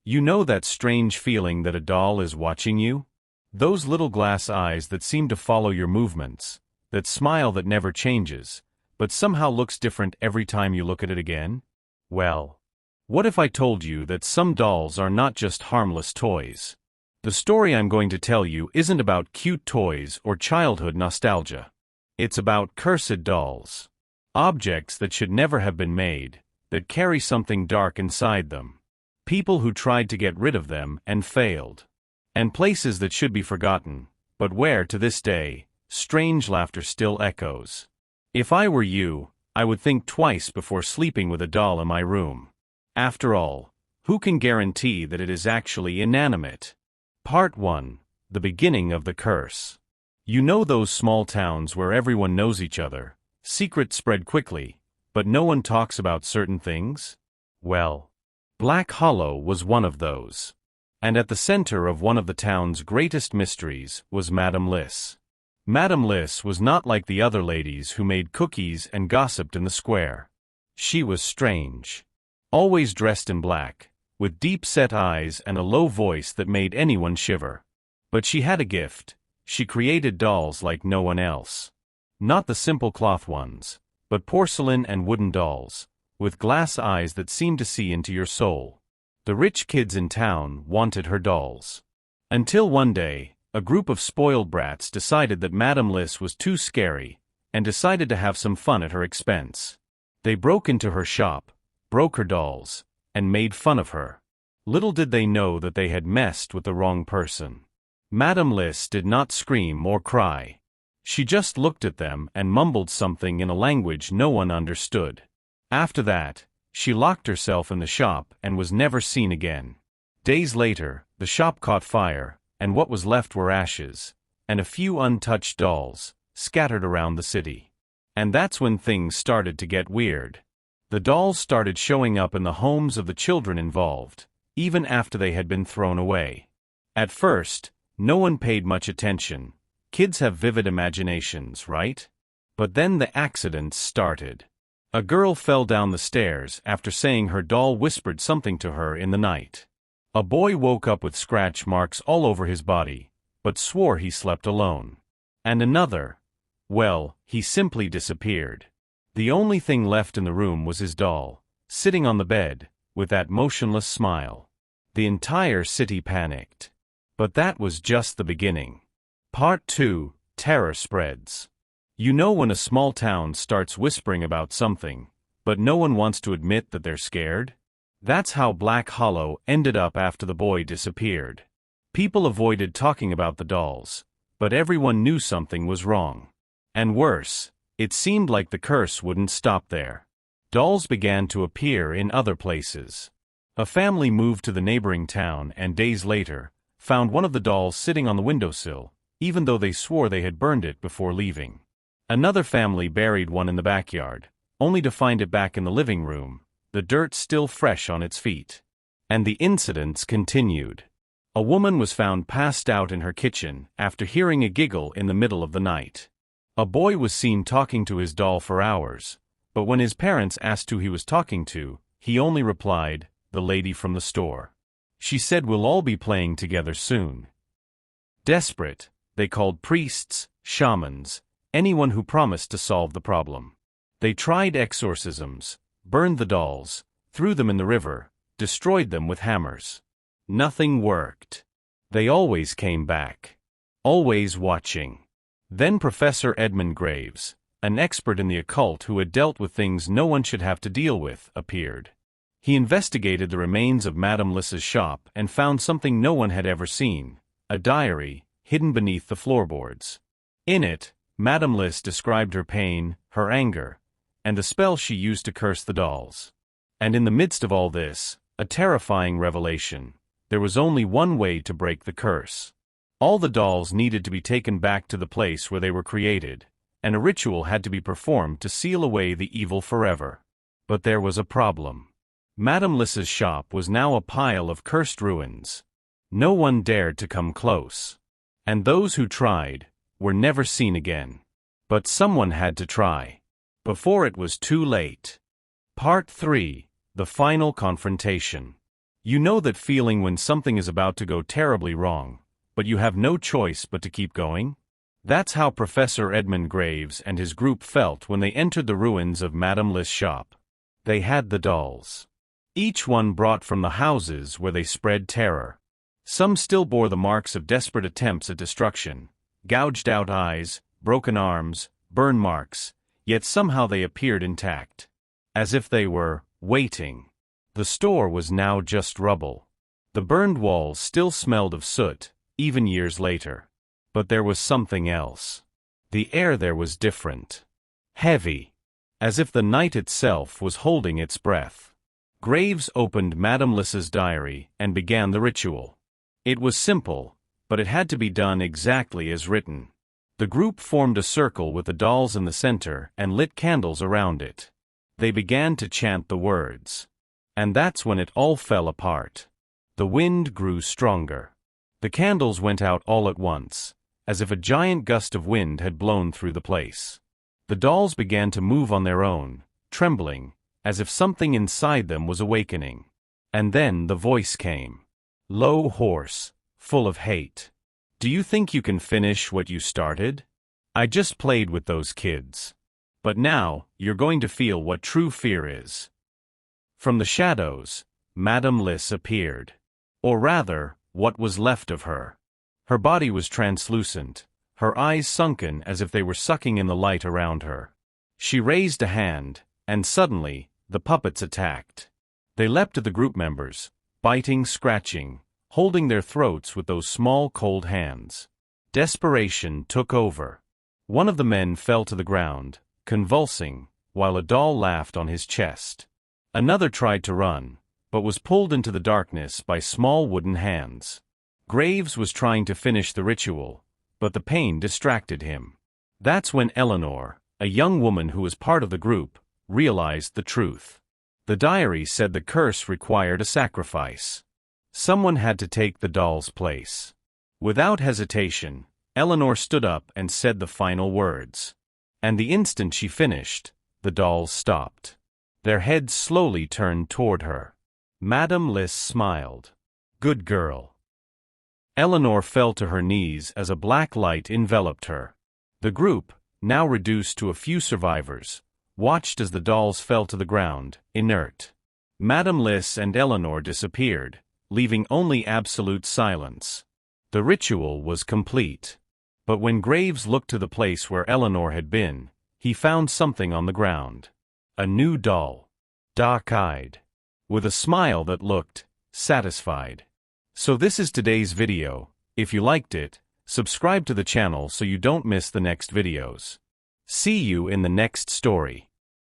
You know that strange feeling that a doll is watching you? Those little glass eyes that seem to follow your movements, that smile that never changes, but somehow looks different every time you look at it again? Well, what if I told you that some dolls are not just harmless toys? The story I'm going to tell you isn't about cute toys or childhood nostalgia. It's about cursed dolls. Objects that should never have been made, that carry something dark inside them. People who tried to get rid of them and failed. And places that should be forgotten, but where, to this day, strange laughter still echoes. If I were you, I would think twice before sleeping with a doll in my room. After all, who can guarantee that it is actually inanimate? Part 1. The beginning of the curse. You know those small towns where everyone knows each other, secrets spread quickly, but no one talks about certain things? Well, Black Hollow was one of those. And at the center of one of the town's greatest mysteries was Madame Liss. Madame Liss was not like the other ladies who made cookies and gossiped in the square. She was strange. Always dressed in black, with deep-set eyes and a low voice that made anyone shiver. But she had a gift. She created dolls like no one else. Not the simple cloth ones, but porcelain and wooden dolls, with glass eyes that seemed to see into your soul. The rich kids in town wanted her dolls. Until one day, a group of spoiled brats decided that Madame Liss was too scary, and decided to have some fun at her expense. They broke into her shop, broke her dolls, and made fun of her. Little did they know that they had messed with the wrong person. Madame Liss did not scream or cry. She just looked at them and mumbled something in a language no one understood. After that, she locked herself in the shop and was never seen again. Days later, the shop caught fire, and what was left were ashes, and a few untouched dolls, scattered around the city. And that's when things started to get weird. The dolls started showing up in the homes of the children involved, even after they had been thrown away. At first, no one paid much attention. Kids have vivid imaginations, right? But then the accidents started. A girl fell down the stairs after saying her doll whispered something to her in the night. A boy woke up with scratch marks all over his body, but swore he slept alone. And another, well, he simply disappeared. The only thing left in the room was his doll, sitting on the bed, with that motionless smile. The entire city panicked. But that was just the beginning. Part 2. Terror spreads. You know when a small town starts whispering about something, but no one wants to admit that they're scared? That's how Black Hollow ended up after the boy disappeared. People avoided talking about the dolls, but everyone knew something was wrong. And worse, it seemed like the curse wouldn't stop there. Dolls began to appear in other places. A family moved to the neighboring town and days later, found one of the dolls sitting on the windowsill, even though they swore they had burned it before leaving. Another family buried one in the backyard, only to find it back in the living room, the dirt still fresh on its feet. And the incidents continued. A woman was found passed out in her kitchen after hearing a giggle in the middle of the night. A boy was seen talking to his doll for hours, but when his parents asked who he was talking to, he only replied, "The lady from the store. She said we'll all be playing together soon." Desperate, they called priests, shamans, anyone who promised to solve the problem. They tried exorcisms, burned the dolls, threw them in the river, destroyed them with hammers. Nothing worked. They always came back. Always watching. Then Professor Edmund Graves, an expert in the occult who had dealt with things no one should have to deal with, appeared. He investigated the remains of Madame Liss's shop and found something no one had ever seen, a diary, hidden beneath the floorboards. In it, Madame Liss described her pain, her anger, and the spell she used to curse the dolls. And in the midst of all this, a terrifying revelation. There was only one way to break the curse. All the dolls needed to be taken back to the place where they were created, and a ritual had to be performed to seal away the evil forever. But there was a problem. Madame Liss's shop was now a pile of cursed ruins. No one dared to come close. And those who tried were never seen again. But someone had to try. Before it was too late. Part 3. The Final Confrontation. You know that feeling when something is about to go terribly wrong, but you have no choice but to keep going? That's how Professor Edmund Graves and his group felt when they entered the ruins of Madame List's shop. They had the dolls. Each one brought from the houses where they spread terror. Some still bore the marks of desperate attempts at destruction, gouged out eyes, broken arms, burn marks, yet somehow they appeared intact. As if they were waiting. The store was now just rubble. The burned walls still smelled of soot, even years later. But there was something else. The air there was different. Heavy. As if the night itself was holding its breath. Graves opened Madame List's diary and began the ritual. It was simple, but it had to be done exactly as written. The group formed a circle with the dolls in the center and lit candles around it. They began to chant the words. And that's when it all fell apart. The wind grew stronger. The candles went out all at once, as if a giant gust of wind had blown through the place. The dolls began to move on their own, trembling, as if something inside them was awakening. And then the voice came. Low, hoarse, full of hate. Do you think you can finish what you started? I just played with those kids. But now, you're going to feel what true fear is. From the shadows, Madame List appeared. Or rather, what was left of her. Her body was translucent, her eyes sunken as if they were sucking in the light around her. She raised a hand, and suddenly, the puppets attacked. They leapt at the group members, biting, scratching, holding their throats with those small cold hands. Desperation took over. One of the men fell to the ground, convulsing, while a doll laughed on his chest. Another tried to run, but was pulled into the darkness by small wooden hands. Graves was trying to finish the ritual, but the pain distracted him. That's when Eleanor, a young woman who was part of the group, realized the truth. The diary said the curse required a sacrifice. Someone had to take the doll's place. Without hesitation, Eleanor stood up and said the final words. And the instant she finished, the dolls stopped. Their heads slowly turned toward her. Madame List smiled. Good girl. Eleanor fell to her knees as a black light enveloped her. The group, now reduced to a few survivors, watched as the dolls fell to the ground, inert. Madame List and Eleanor disappeared, leaving only absolute silence. The ritual was complete. But when Graves looked to the place where Eleanor had been, he found something on the ground. A new doll. Dark-eyed. With a smile that looked satisfied. So this is today's video. If you liked it, subscribe to the channel so you don't miss the next videos. See you in the next story.